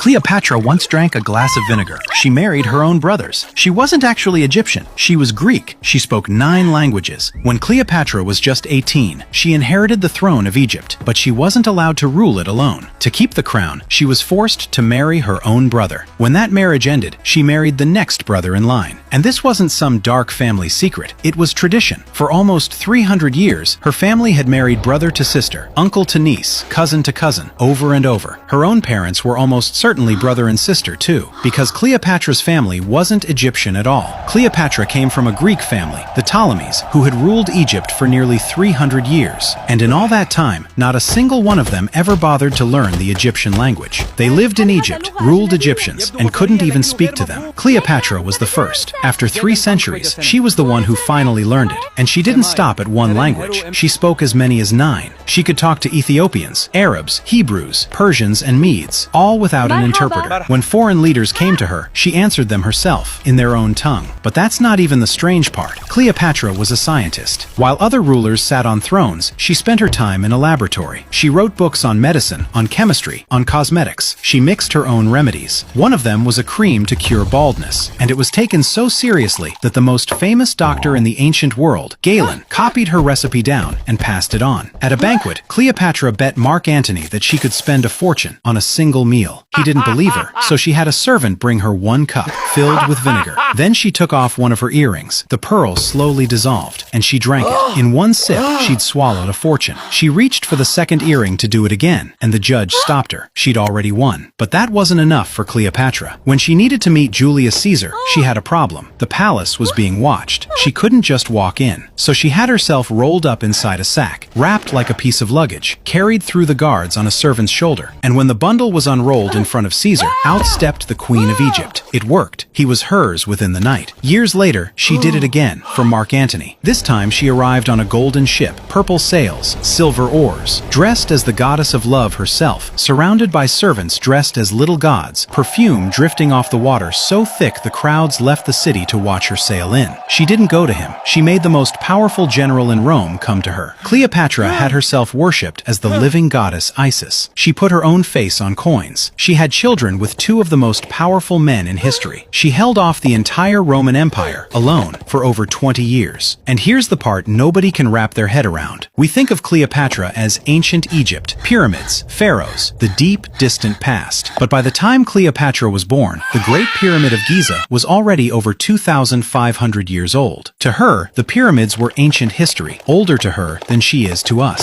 Cleopatra once drank a glass of vinegar. She married her own brothers. She wasn't actually Egyptian. She was Greek. She spoke 9 languages. When Cleopatra was just 18, she inherited the throne of Egypt, but she wasn't allowed to rule it alone. To keep the crown, she was forced to marry her own brother. When that marriage ended, she married the next brother in line. And this wasn't some dark family secret. It was tradition. For almost 300 years, her family had married brother to sister, uncle to niece, cousin to cousin, over and over. Her own parents were almost certainly brother and sister too, because Cleopatra's family wasn't Egyptian at all. Cleopatra came from a Greek family, the Ptolemies, who had ruled Egypt for nearly 300 years. And in all that time, not a single one of them ever bothered to learn the Egyptian language. They lived in Egypt, ruled Egyptians, and couldn't even speak to them. Cleopatra was the first. After 3 centuries, she was the one who finally learned it. And she didn't stop at one language. She spoke as many as 9. She could talk to Ethiopians, Arabs, Hebrews, Persians, and Medes, all without an interpreter. When foreign leaders came to her, she answered them herself, in their own tongue. But that's not even the strange part. Cleopatra was a scientist. While other rulers sat on thrones, she spent her time in a laboratory. She wrote books on medicine, on chemistry, on cosmetics. She mixed her own remedies. One of them was a cream to cure baldness, and it was taken so seriously that the most famous doctor in the ancient world, Galen, copied her recipe down and passed it on. At a banquet, Cleopatra bet Mark Antony that she could spend a fortune on a single meal. He didn't believe her, so she had a servant bring her 1 cup filled with vinegar. Then she took off one of her earrings. The pearl slowly dissolved, and she drank it. In 1 sip, she'd swallowed a fortune. She reached for the second earring to do it again, and the judge stopped her. She'd already won. But that wasn't enough for Cleopatra. When she needed to meet Julius Caesar, she had a problem. The palace was being watched. She couldn't just walk in, so she had herself rolled up inside a sack, wrapped like a piece of luggage, carried through the guards on a servant's shoulder. And when the bundle was unrolled in front of Caesar, out stepped the Queen of Egypt. It worked. He was hers within the night. Years later, she did it again for Mark Antony. This time she arrived on a golden ship, purple sails, silver oars, dressed as the goddess of love herself, surrounded by servants dressed as little gods, perfume drifting off the water so thick the crowds left the city to watch her sail in. She didn't go to him. She made the most powerful general in Rome come to her. Cleopatra had herself worshipped as the living goddess Isis. She put her own face on coins. She had children with 2 of the most powerful men in history. She held off the entire Roman Empire, alone, for over 20 years. And here's the part nobody can wrap their head around. We think of Cleopatra as ancient Egypt, pyramids, pharaohs, the deep, distant past. But by the time Cleopatra was born, the Great Pyramid of Giza was already over 2,500 years old. To her, the pyramids were ancient history, older to her than she is to us.